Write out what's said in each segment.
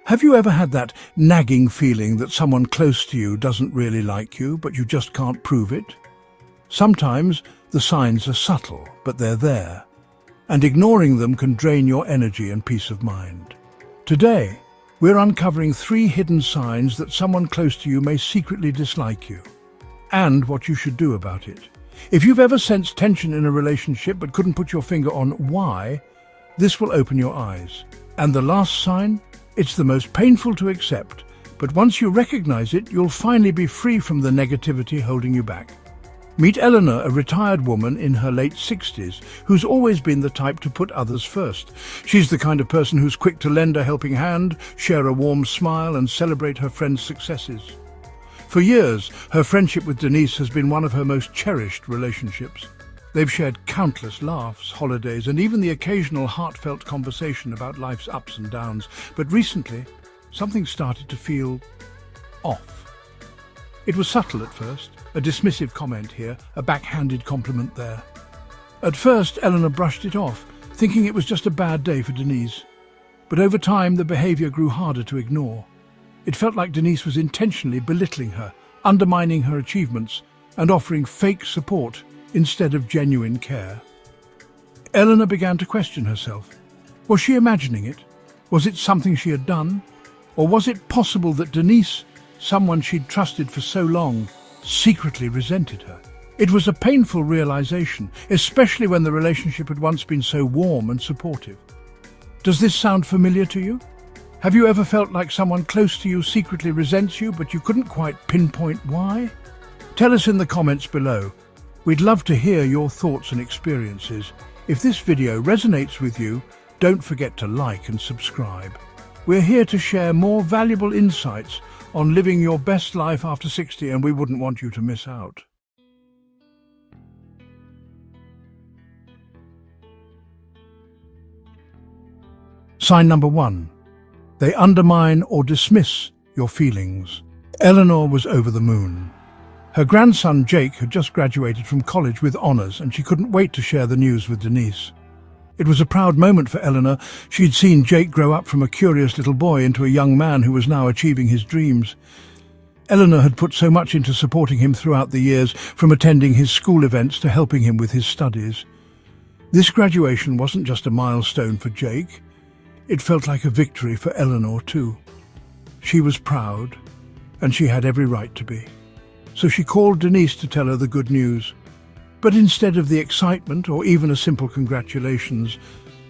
Have you ever had that nagging feeling that someone close to you doesn't really like you, but you just can't prove it? Sometimes the signs are subtle, but they're there, and ignoring them can drain your energy and peace of mind. Today, we're uncovering 3 hidden signs that someone close to you may secretly dislike you, and what you should do about it. If you've ever sensed tension in a relationship but couldn't put your finger on why, this will open your eyes. And the last sign? It's the most painful to accept, but once you recognize it, you'll finally be free from the negativity holding you back. Meet Eleanor, a retired woman in her late 60s, who's always been the type to put others first. She's the kind of person who's quick to lend a helping hand, share a warm smile, and celebrate her friends' successes. For years, her friendship with Denise has been one of her most cherished relationships. They've shared countless laughs, holidays, and even the occasional heartfelt conversation about life's ups and downs. But recently, something started to feel off. It was subtle at first, a dismissive comment here, a backhanded compliment there. At first, Eleanor brushed it off, thinking it was just a bad day for Denise. But over time, the behavior grew harder to ignore. It felt like Denise was intentionally belittling her, undermining her achievements, and offering fake support instead of genuine care. Eleanor began to question herself. Was she imagining it? Was it something she had done? Or was it possible that Denise, someone she'd trusted for so long, secretly resented her? It was a painful realization, especially when the relationship had once been so warm and supportive. Does this sound familiar to you? Have you ever felt like someone close to you secretly resents you, but you couldn't quite pinpoint why? Tell us in the comments below. We'd love to hear your thoughts and experiences. If this video resonates with you, don't forget to like and subscribe. We're here to share more valuable insights on living your best life after 60, and we wouldn't want you to miss out. Sign number 1. They undermine or dismiss your feelings. Eleanor was over the moon. Her grandson Jake had just graduated from college with honours, and she couldn't wait to share the news with Denise. It was a proud moment for Eleanor. She'd seen Jake grow up from a curious little boy into a young man who was now achieving his dreams. Eleanor had put so much into supporting him throughout the years, from attending his school events to helping him with his studies. This graduation wasn't just a milestone for Jake. It felt like a victory for Eleanor too. She was proud, and she had every right to be. So she called Denise to tell her the good news. But instead of the excitement or even a simple congratulations,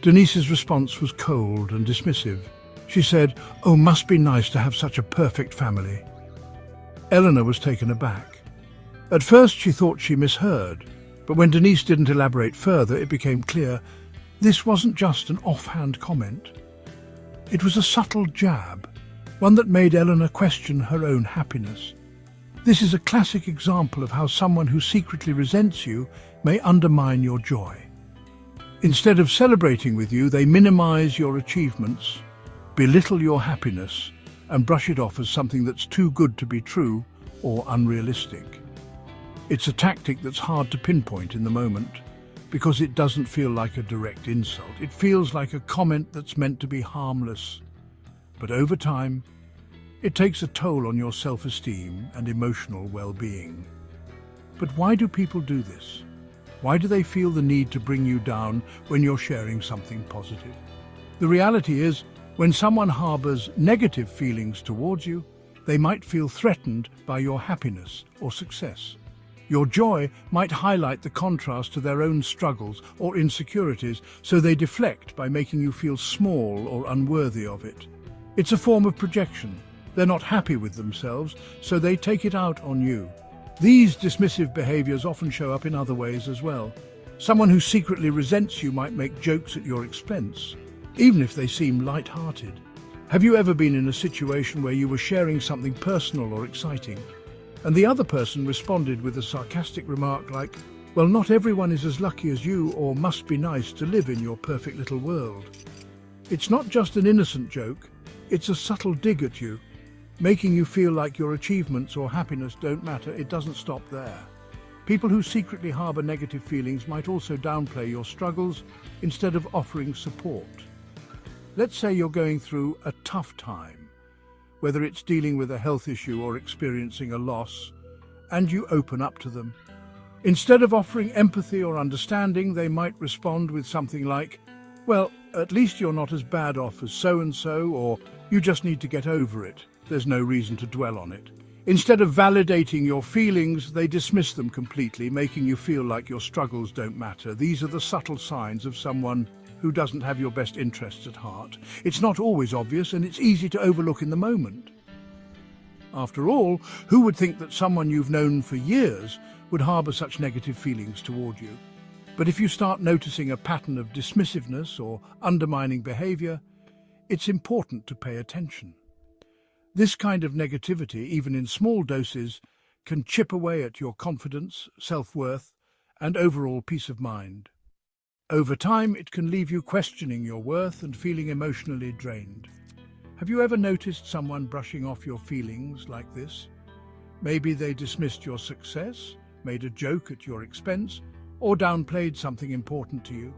Denise's response was cold and dismissive. She said, "Oh, must be nice to have such a perfect family." Eleanor was taken aback. At first she thought she misheard, but when Denise didn't elaborate further, it became clear this wasn't just an offhand comment. It was a subtle jab, one that made Eleanor question her own happiness. This is a classic example of how someone who secretly resents you may undermine your joy. Instead of celebrating with you, they minimize your achievements, belittle your happiness, and brush it off as something that's too good to be true or unrealistic. It's a tactic that's hard to pinpoint in the moment, because it doesn't feel like a direct insult. It feels like a comment that's meant to be harmless. But over time, it takes a toll on your self-esteem and emotional well-being. But why do people do this? Why do they feel the need to bring you down when you're sharing something positive? The reality is, when someone harbors negative feelings towards you, they might feel threatened by your happiness or success. Your joy might highlight the contrast to their own struggles or insecurities, so they deflect by making you feel small or unworthy of it. It's a form of projection. They're not happy with themselves, so they take it out on you. These dismissive behaviors often show up in other ways as well. Someone who secretly resents you might make jokes at your expense, even if they seem light-hearted. Have you ever been in a situation where you were sharing something personal or exciting, and the other person responded with a sarcastic remark like, "Well, not everyone is as lucky as you, or must be nice to live in your perfect little world"? It's not just an innocent joke, it's a subtle dig at you, making you feel like your achievements or happiness don't matter. It doesn't stop there. People who secretly harbor negative feelings might also downplay your struggles instead of offering support. Let's say you're going through a tough time. whether it's dealing with a health issue or experiencing a loss, and you open up to them. Instead of offering empathy or understanding, they might respond with something like, "Well, at least you're not as bad off as so-and-so," or "You just need to get over it. There's no reason to dwell on it." Instead of validating your feelings, they dismiss them completely, making you feel like your struggles don't matter. These are the subtle signs of someone who doesn't have your best interests at heart. It's not always obvious, and it's easy to overlook in the moment. After all, who would think that someone you've known for years would harbour such negative feelings toward you? But if you start noticing a pattern of dismissiveness or undermining behaviour, it's important to pay attention. This kind of negativity, even in small doses, can chip away at your confidence, self-worth, and overall peace of mind. Over time, it can leave you questioning your worth and feeling emotionally drained. Have you ever noticed someone brushing off your feelings like this? Maybe they dismissed your success, made a joke at your expense, or downplayed something important to you.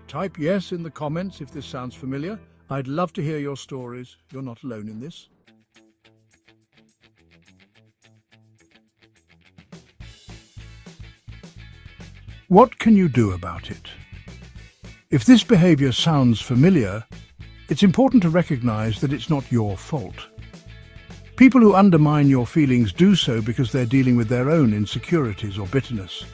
Type yes in the comments if this sounds familiar. I'd love to hear your stories. You're not alone in this. What can you do about it? If this behavior sounds familiar, it's important to recognize that it's not your fault. People who undermine your feelings do so because they're dealing with their own insecurities or bitterness.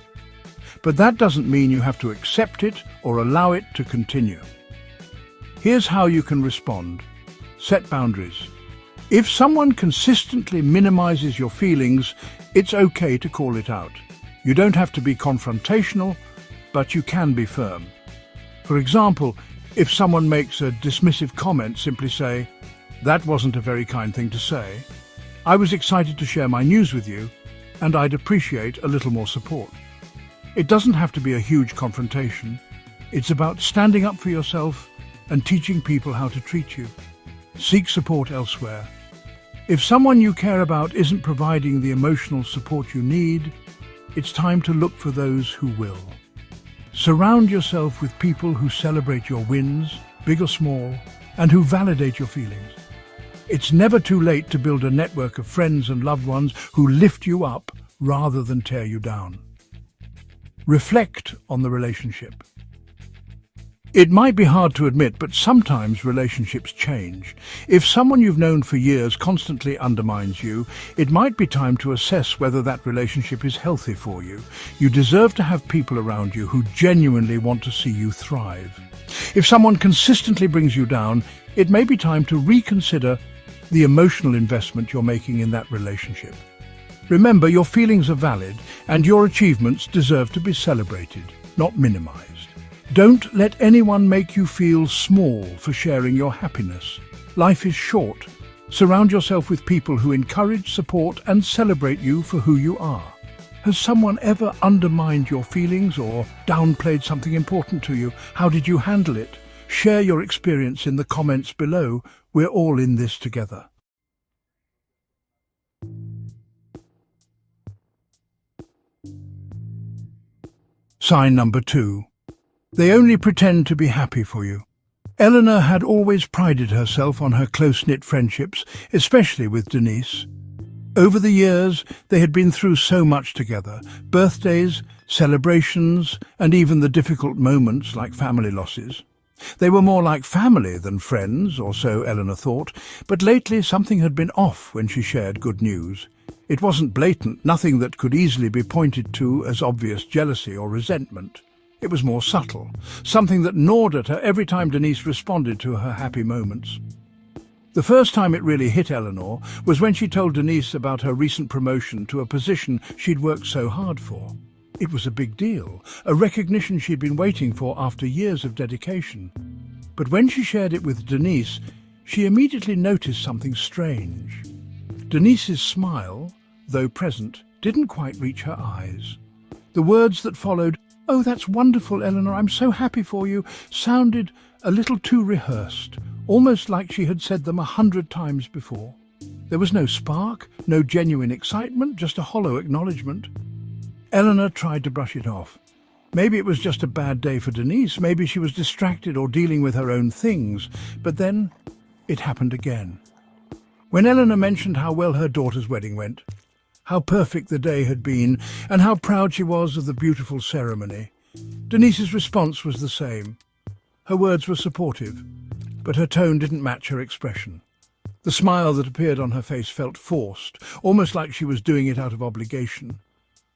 But that doesn't mean you have to accept it or allow it to continue. Here's how you can respond. Set boundaries. If someone consistently minimizes your feelings, it's okay to call it out. You don't have to be confrontational, but you can be firm. For example, if someone makes a dismissive comment, simply say, "That wasn't a very kind thing to say. I was excited to share my news with you, and I'd appreciate a little more support." It doesn't have to be a huge confrontation. It's about standing up for yourself and teaching people how to treat you. Seek support elsewhere. If someone you care about isn't providing the emotional support you need, it's time to look for those who will. Surround yourself with people who celebrate your wins, big or small, and who validate your feelings. It's never too late to build a network of friends and loved ones who lift you up rather than tear you down. Reflect on the relationship. It might be hard to admit, but sometimes relationships change. If someone you've known for years constantly undermines you, it might be time to assess whether that relationship is healthy for you. You deserve to have people around you who genuinely want to see you thrive. If someone consistently brings you down, it may be time to reconsider the emotional investment you're making in that relationship. Remember, your feelings are valid, and your achievements deserve to be celebrated, not minimized. Don't let anyone make you feel small for sharing your happiness. Life is short. Surround yourself with people who encourage, support, and celebrate you for who you are. Has someone ever undermined your feelings or downplayed something important to you? How did you handle it? Share your experience in the comments below. We're all in this together. Sign number 2. They only pretend to be happy for you. Eleanor had always prided herself on her close-knit friendships, especially with Denise. Over the years, they had been through so much together: birthdays, celebrations, and even the difficult moments like family losses. They were more like family than friends, or so Eleanor thought, but lately something had been off when she shared good news. It wasn't blatant, nothing that could easily be pointed to as obvious jealousy or resentment. It was more subtle, something that gnawed at her every time Denise responded to her happy moments. The first time it really hit Eleanor was when she told Denise about her recent promotion to a position she'd worked so hard for. It was a big deal, a recognition she'd been waiting for after years of dedication. But when she shared it with Denise, she immediately noticed something strange. Denise's smile, though present, didn't quite reach her eyes. The words that followed, "Oh, that's wonderful, Eleanor, I'm so happy for you," sounded a little too rehearsed, almost like she had said them 100 times before. There was no spark, no genuine excitement, just a hollow acknowledgement. Eleanor tried to brush it off. Maybe it was just a bad day for Denise, maybe she was distracted or dealing with her own things, but then it happened again. When Eleanor mentioned how well her daughter's wedding went, how perfect the day had been, and how proud she was of the beautiful ceremony, Denise's response was the same. Her words were supportive, but her tone didn't match her expression. The smile that appeared on her face felt forced, almost like she was doing it out of obligation.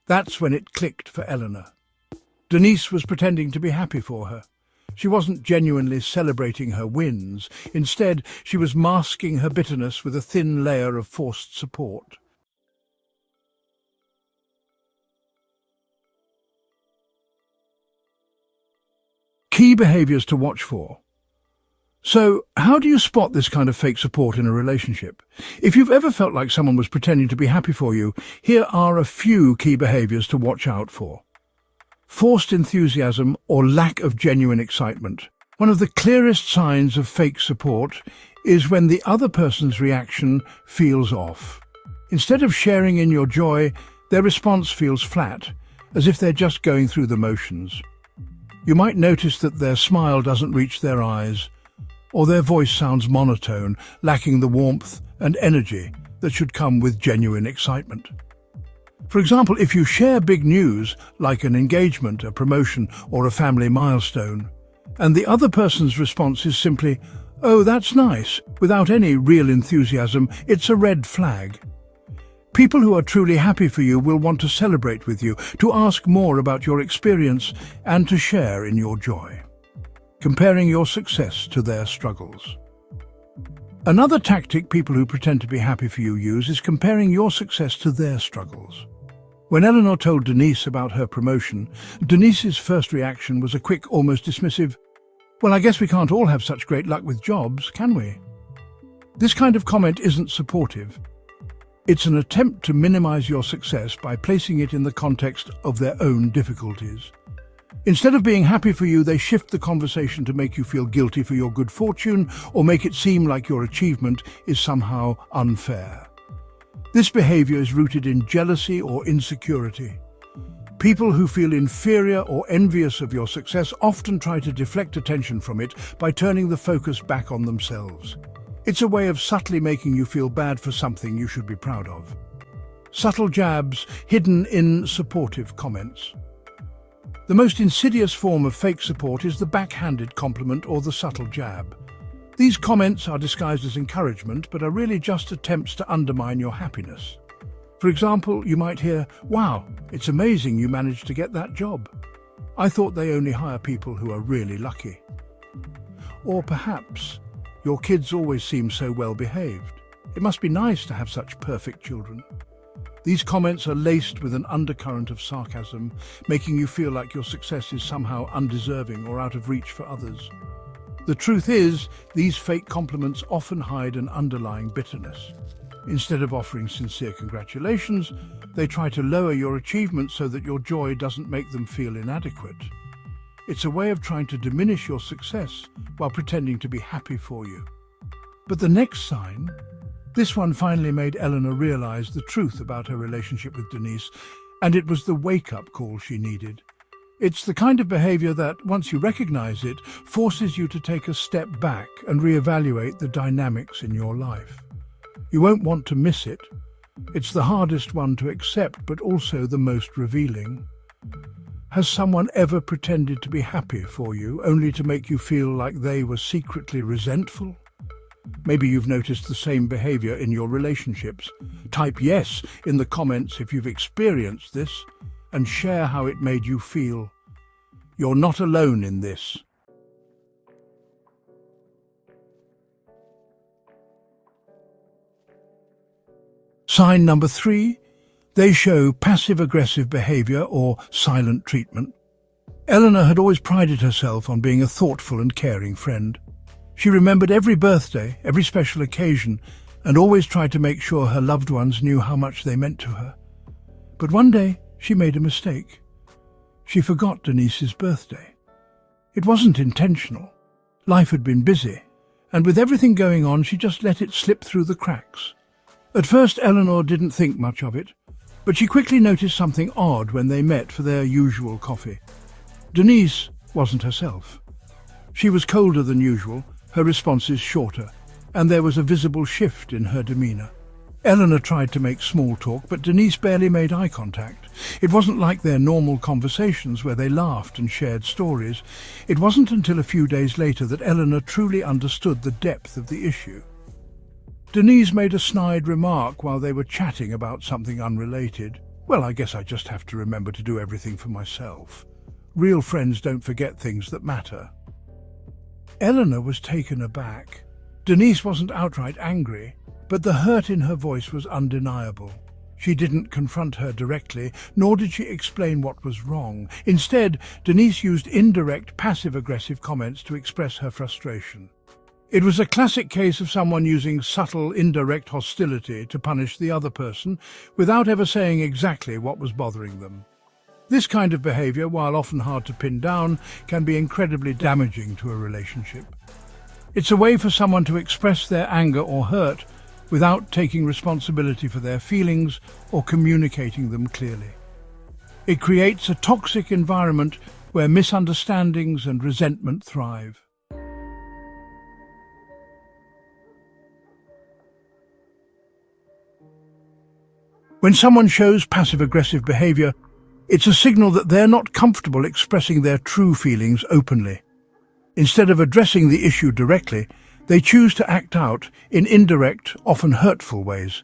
That's when it clicked for Eleanor. Denise was pretending to be happy for her. She wasn't genuinely celebrating her wins. Instead, she was masking her bitterness with a thin layer of forced support. Key behaviours to watch for. So, how do you spot this kind of fake support in a relationship? If you've ever felt like someone was pretending to be happy for you, here are a few key behaviours to watch out for. Forced enthusiasm or lack of genuine excitement. One of the clearest signs of fake support is when the other person's reaction feels off. Instead of sharing in your joy, their response feels flat, as if they're just going through the motions. You might notice that their smile doesn't reach their eyes, or their voice sounds monotone, lacking the warmth and energy that should come with genuine excitement. For example, if you share big news, like an engagement, a promotion, or a family milestone, and the other person's response is simply, "Oh, that's nice," without any real enthusiasm, it's a red flag. People who are truly happy for you will want to celebrate with you, to ask more about your experience, and to share in your joy. Comparing your success to their struggles. Another tactic people who pretend to be happy for you use is comparing your success to their struggles. When Eleanor told Denise about her promotion, Denise's first reaction was a quick, almost dismissive, "Well, I guess we can't all have such great luck with jobs, can we?" This kind of comment isn't supportive. It's an attempt to minimize your success by placing it in the context of their own difficulties. Instead of being happy for you, they shift the conversation to make you feel guilty for your good fortune or make it seem like your achievement is somehow unfair. This behavior is rooted in jealousy or insecurity. People who feel inferior or envious of your success often try to deflect attention from it by turning the focus back on themselves. It's a way of subtly making you feel bad for something you should be proud of. Subtle jabs hidden in supportive comments. The most insidious form of fake support is the backhanded compliment or the subtle jab. These comments are disguised as encouragement, but are really just attempts to undermine your happiness. For example, you might hear, "Wow, it's amazing you managed to get that job. I thought they only hire people who are really lucky." Or perhaps, "Your kids always seem so well behaved. It must be nice to have such perfect children." These comments are laced with an undercurrent of sarcasm, making you feel like your success is somehow undeserving or out of reach for others. The truth is, these fake compliments often hide an underlying bitterness. Instead of offering sincere congratulations, they try to lower your achievements so that your joy doesn't make them feel inadequate. It's a way of trying to diminish your success while pretending to be happy for you. But the next sign, this one finally made Eleanor realize the truth about her relationship with Denise, and it was the wake-up call she needed. It's the kind of behavior that, once you recognize it, forces you to take a step back and reevaluate the dynamics in your life. You won't want to miss it. It's the hardest one to accept, but also the most revealing. Has someone ever pretended to be happy for you, only to make you feel like they were secretly resentful? Maybe you've noticed the same behavior in your relationships. Type yes in the comments if you've experienced this, and share how it made you feel. You're not alone in this. Sign number 3, they show passive-aggressive behavior or silent treatment. Eleanor had always prided herself on being a thoughtful and caring friend. She remembered every birthday, every special occasion, and always tried to make sure her loved ones knew how much they meant to her. But one day, she made a mistake. She forgot Denise's birthday. It wasn't intentional. Life had been busy, and with everything going on, she just let it slip through the cracks. At first, Eleanor didn't think much of it, but she quickly noticed something odd when they met for their usual coffee. Denise wasn't herself. She was colder than usual, her responses shorter, and there was a visible shift in her demeanor. Eleanor tried to make small talk, but Denise barely made eye contact. It wasn't like their normal conversations where they laughed and shared stories. It wasn't until a few days later that Eleanor truly understood the depth of the issue. Denise made a snide remark while they were chatting about something unrelated. "Well, I guess I just have to remember to do everything for myself. Real friends don't forget things that matter." Eleanor was taken aback. Denise wasn't outright angry, but the hurt in her voice was undeniable. She didn't confront her directly, nor did she explain what was wrong. Instead, Denise used indirect, passive-aggressive comments to express her frustration. It was a classic case of someone using subtle, indirect hostility to punish the other person without ever saying exactly what was bothering them. This kind of behavior, while often hard to pin down, can be incredibly damaging to a relationship. It's a way for someone to express their anger or hurt without taking responsibility for their feelings or communicating them clearly. It creates a toxic environment where misunderstandings and resentment thrive. When someone shows passive-aggressive behavior, it's a signal that they're not comfortable expressing their true feelings openly. Instead of addressing the issue directly, they choose to act out in indirect, often hurtful ways.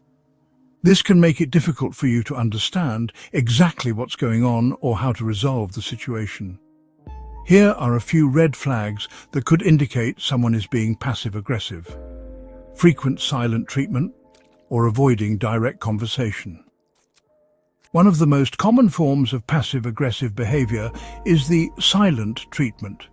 This can make it difficult for you to understand exactly what's going on or how to resolve the situation. Here are a few red flags that could indicate someone is being passive-aggressive. Frequent silent treatment or avoiding direct conversation. One of the most common forms of passive-aggressive behavior is the silent treatment.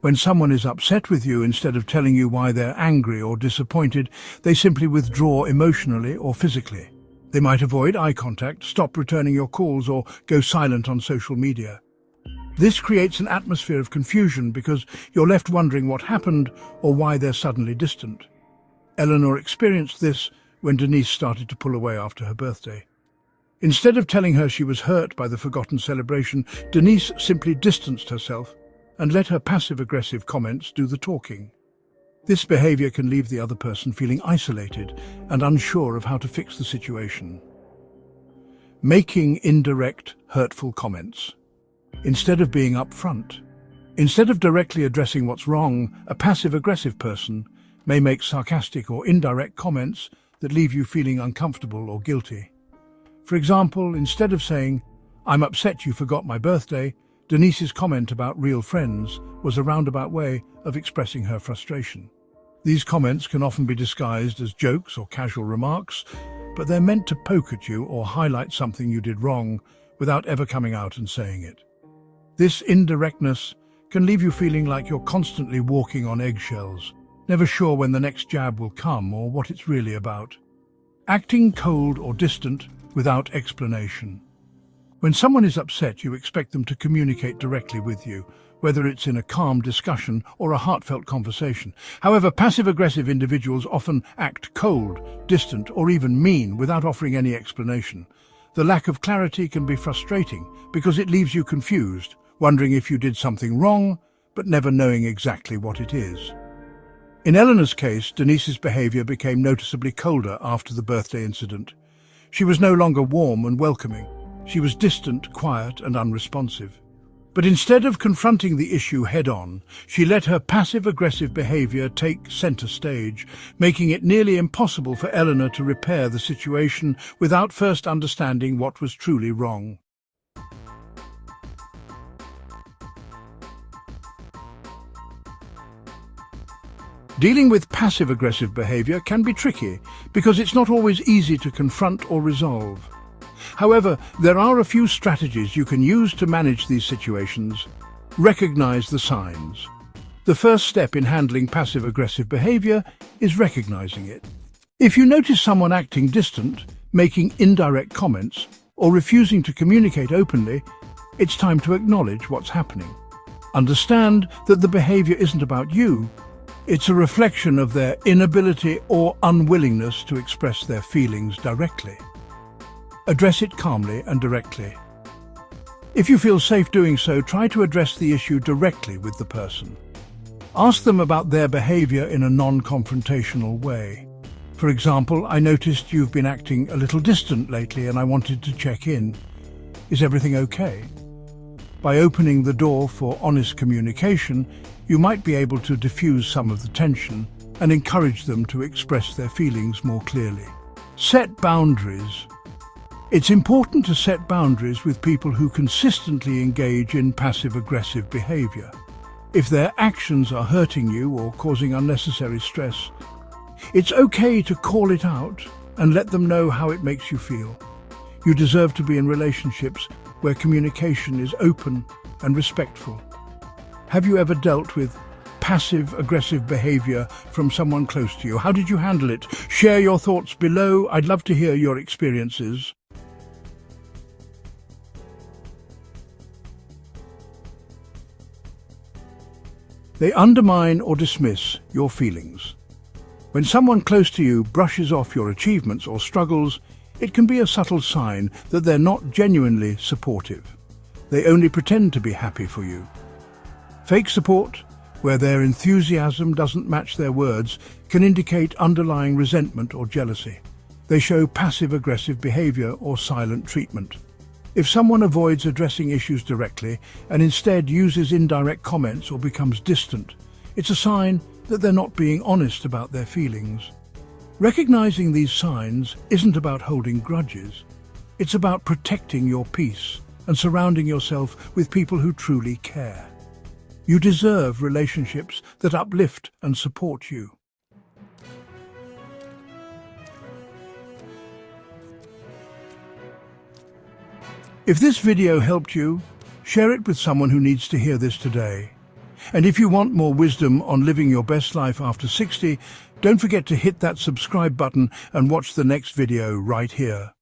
When someone is upset with you, instead of telling you why they're angry or disappointed, they simply withdraw emotionally or physically. They might avoid eye contact, stop returning your calls, or go silent on social media. This creates an atmosphere of confusion because you're left wondering what happened or why they're suddenly distant. Eleanor experienced this when Denise started to pull away after her birthday. Instead of telling her she was hurt by the forgotten celebration, Denise simply distanced herself and let her passive-aggressive comments do the talking. This behavior can leave the other person feeling isolated and unsure of how to fix the situation. Making indirect, hurtful comments. Instead of being upfront, instead of directly addressing what's wrong, a passive-aggressive person may make sarcastic or indirect comments that leave you feeling uncomfortable or guilty. For example, instead of saying, "I'm upset you forgot my birthday," Denise's comment about real friends was a roundabout way of expressing her frustration. These comments can often be disguised as jokes or casual remarks, but they're meant to poke at you or highlight something you did wrong without ever coming out and saying it. This indirectness can leave you feeling like you're constantly walking on eggshells, never sure when the next jab will come or what it's really about. Acting cold or distant without explanation. When someone is upset, you expect them to communicate directly with you, whether it's in a calm discussion or a heartfelt conversation. However, passive-aggressive individuals often act cold, distant, or even mean without offering any explanation. The lack of clarity can be frustrating because it leaves you confused, wondering if you did something wrong, but never knowing exactly what it is. In Eleanor's case, Denise's behavior became noticeably colder after the birthday incident. She was no longer warm and welcoming. She was distant, quiet, and unresponsive. But instead of confronting the issue head-on, she let her passive-aggressive behavior take center stage, making it nearly impossible for Eleanor to repair the situation without first understanding what was truly wrong. Dealing with passive-aggressive behavior can be tricky because it's not always easy to confront or resolve. However, there are a few strategies you can use to manage these situations. Recognize the signs. The first step in handling passive-aggressive behavior is recognizing it. If you notice someone acting distant, making indirect comments, or refusing to communicate openly, it's time to acknowledge what's happening. Understand that the behavior isn't about you. It's a reflection of their inability or unwillingness to express their feelings directly. Address it calmly and directly. If you feel safe doing so, try to address the issue directly with the person. Ask them about their behavior in a non-confrontational way. For example, I noticed you've been acting a little distant lately and I wanted to check in. Is everything okay? By opening the door for honest communication, you might be able to diffuse some of the tension and encourage them to express their feelings more clearly. Set boundaries. It's important to set boundaries with people who consistently engage in passive-aggressive behavior. If their actions are hurting you or causing unnecessary stress, it's okay to call it out and let them know how it makes you feel. You deserve to be in relationships where communication is open and respectful. Have you ever dealt with passive-aggressive behavior from someone close to you? How did you handle it? Share your thoughts below. I'd love to hear your experiences. They undermine or dismiss your feelings. When someone close to you brushes off your achievements or struggles, it can be a subtle sign that they're not genuinely supportive. They only pretend to be happy for you. Fake support, where their enthusiasm doesn't match their words, can indicate underlying resentment or jealousy. They show passive-aggressive behavior or silent treatment. If someone avoids addressing issues directly and instead uses indirect comments or becomes distant, it's a sign that they're not being honest about their feelings. Recognizing these signs isn't about holding grudges. It's about protecting your peace and surrounding yourself with people who truly care. You deserve relationships that uplift and support you. If this video helped you, share it with someone who needs to hear this today. And if you want more wisdom on living your best life after 60, don't forget to hit that subscribe button and watch the next video right here.